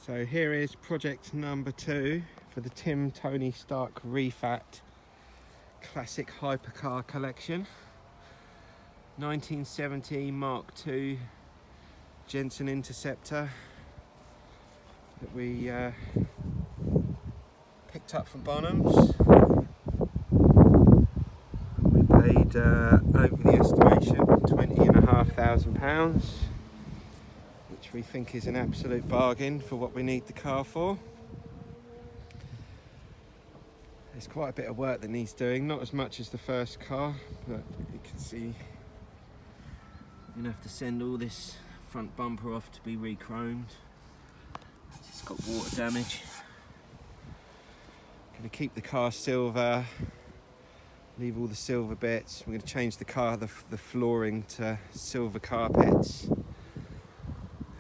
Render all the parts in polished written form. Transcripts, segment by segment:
So here is project number 2 for the Tony Stark Rifat classic hypercar collection. 1970 Mark II Jensen Interceptor that we picked up from Bonhams. We paid over the estimation £20,500, which we think is an absolute bargain for what we need the car for. There's quite a bit of work that needs doing, not as much as the first car, but you can see we're going to have to send all this front bumper off to be re-chromed. It's got water damage. Going to keep the car silver, leave all the silver bits. We're going to change the flooring to silver carpets.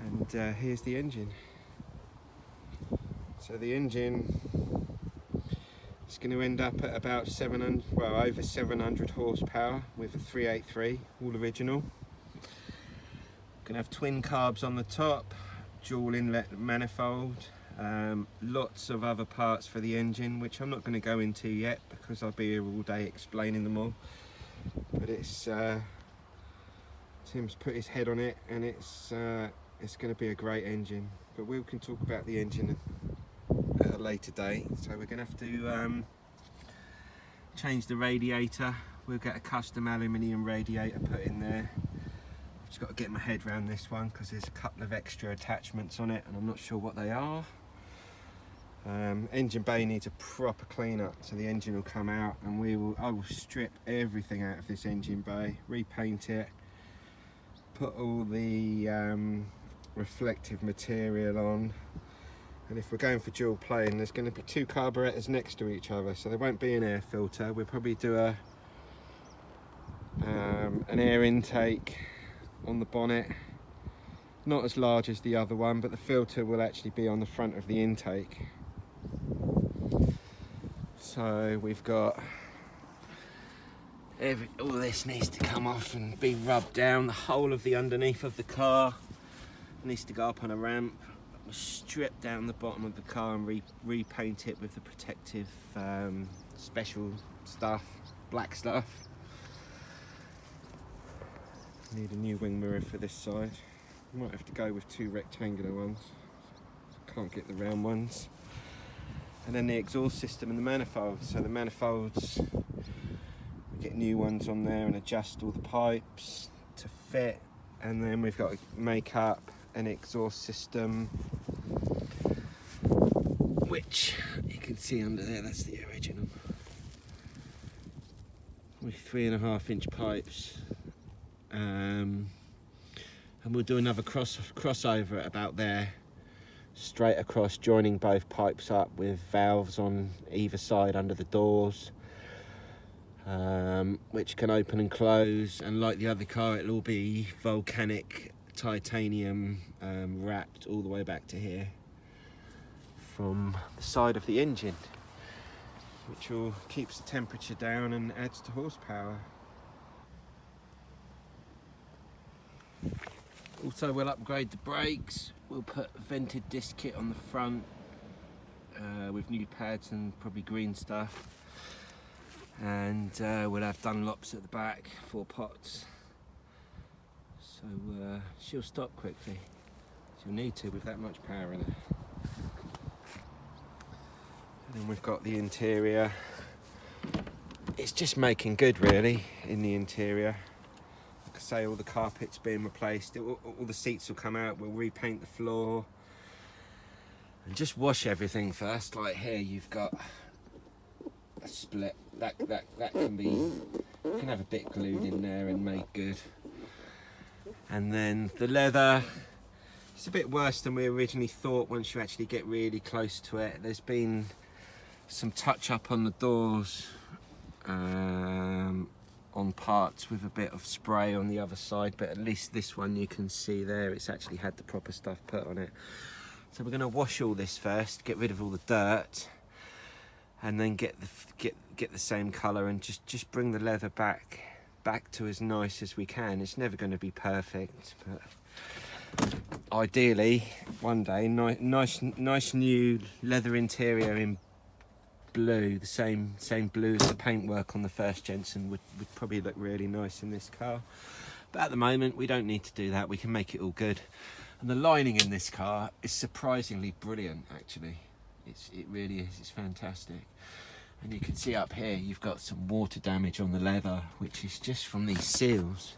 And here's the engine. So the engine is going to end up at about over 700 horsepower with a 383, all original. Going to have twin carbs on the top, dual inlet manifold, lots of other parts for the engine, which I'm not going to go into yet because I'll be here all day explaining them all. But it's Tim's put his head on it, and it's going to be a great engine. But we can talk about the engine at a later date. So we're going to have to change the radiator. We'll get a custom aluminium radiator put in there. I've just got to get my head around this one because there's a couple of extra attachments on it and I'm not sure what they are. Engine bay needs a proper clean up, so the engine will come out, and I will strip everything out of this engine bay, repaint it, put all the reflective material on. And if we're going for dual plane, there's going to be 2 carburetors next to each other, so there won't be an air filter. We'll probably do an air intake on the bonnet, not as large as the other one, but the filter will actually be on the front of the intake. So we've got all this needs to come off and be rubbed down. The whole of the underneath of the car needs to go up on a ramp. We'll strip down the bottom of the car and repaint it with the protective special stuff, black stuff. Need a new wing mirror for this side. Might have to go with 2 rectangular ones. Can't get the round ones. And then the exhaust system and the manifolds. So the manifolds, we get new ones on there and adjust all the pipes to fit. And then we've got to make up an exhaust system, which you can see under there, that's the original. With 3.5-inch pipes. And we'll do another crossover at about there, straight across, joining both pipes up with valves on either side under the doors, which can open and close. And like the other car, it'll all be volcanic titanium wrapped all the way back to here from the side of the engine, which all keeps the temperature down and adds to horsepower. Also, we'll upgrade the brakes. We'll put a vented disc kit on the front with new pads and probably green stuff. And we'll have Dunlops at the back, 4 pots. So she'll stop quickly. She'll need to with that much power in it. And then we've got the interior. It's just making good, really, in the interior. Say all the carpets being replaced, all the seats will come out. We'll repaint the floor and just wash everything first. Like here, you've got a split that can be, you can have a bit glued in there and made good. And then the leather, it's a bit worse than we originally thought once you actually get really close to it. There's been some touch up on the doors, on parts with a bit of spray on the other side, but at least this one you can see there, it's actually had the proper stuff put on it. So we're going to wash all this first, get rid of all the dirt, and then get the same colour and just bring the leather back to as nice as we can. It's never going to be perfect, but ideally one day. Nice new leather interior in blue, the same blue as the paintwork on the first Jensen would probably look really nice in this car. But at the moment we don't need to do that, we can make it all good. And the lining in this car is surprisingly brilliant actually. It really is, it's fantastic. And you can see up here you've got some water damage on the leather, which is just from these seals.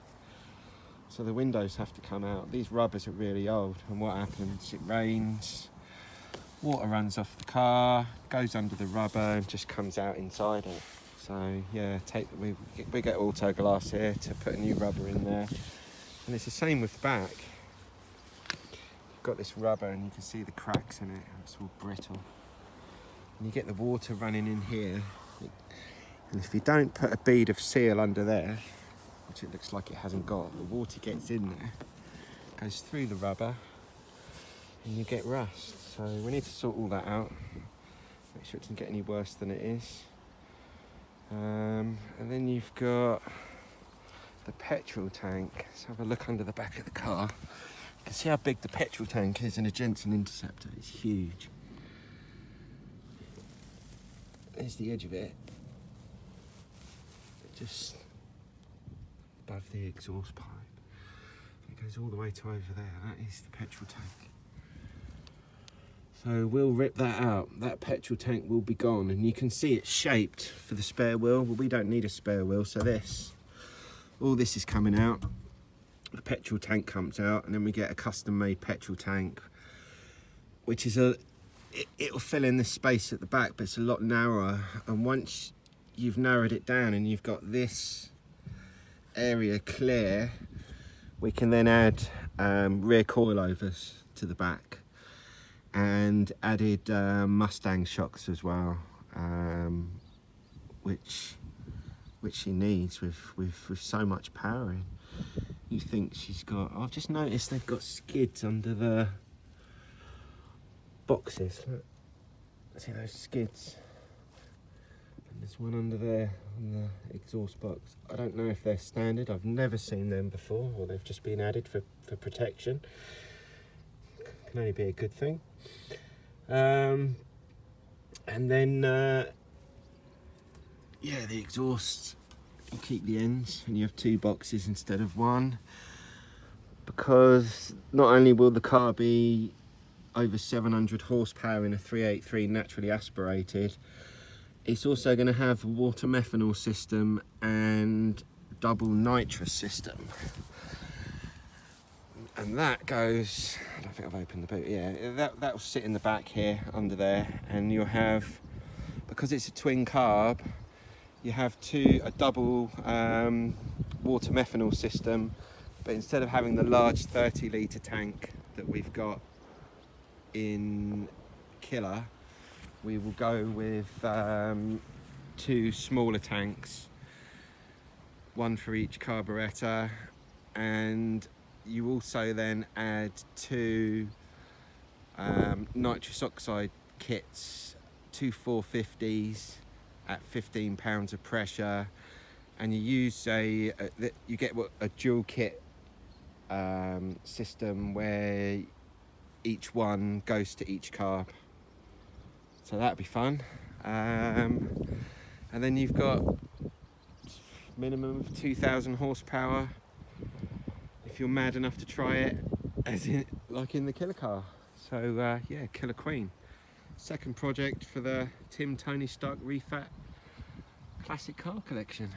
So the windows have to come out. These rubbers are really old, and what happens, it rains, water runs off the car, goes under the rubber and just comes out inside it. So yeah, we get auto glass here to put a new rubber in there. And it's the same with the back. You've got this rubber and you can see the cracks in it, it's all brittle. And you get the water running in here. And if you don't put a bead of seal under there, which it looks like it hasn't got, the water gets in there, goes through the rubber, and you get rust. So we need to sort all that out, make sure it doesn't get any worse than it is. And then you've got the petrol tank. Let's have a look under the back of the car. You can see how big the petrol tank is in a Jensen Interceptor. It's huge. There's the edge of it. Just above the exhaust pipe. It goes all the way to over there. That is the petrol tank. So we'll rip that out. That petrol tank will be gone, and you can see it's shaped for the spare wheel. Well, we don't need a spare wheel, so all this is coming out. The petrol tank comes out, and then we get a custom-made petrol tank, which is it'll fill in this space at the back, but it's a lot narrower. And once you've narrowed it down and you've got this area clear, we can then add rear coilovers to the back, and added Mustang shocks as well, which she needs with so much power in. You think she's got, I've just noticed they've got skids under the boxes. Look, see those skids? And there's one under there on the exhaust box. I don't know if they're standard, I've never seen them before, or they've just been added for protection. Can only be a good thing. And then yeah, the exhaust, you keep the ends and you have two boxes instead of one, because not only will the car be over 700 horsepower in a 383 naturally aspirated, it's also going to have a water methanol system and double nitrous system. And that goes, I don't think I've opened the boot, yeah, that'll sit in the back here under there, and you'll have, because it's a twin carb, you have a double water methanol system, but instead of having the large 30 litre tank that we've got in Killer, we will go with two smaller tanks, one for each carburettor, and you also then add two nitrous oxide kits, two 450s at 15 pounds of pressure, and you use you get a dual kit system where each one goes to each carb. So that'd be fun. And then you've got minimum of 2,000 horsepower if you're mad enough to try it, as in like in the Killer car. So yeah, Killer Queen. Second project for the Tim Tony Stark Rifat classic car collection.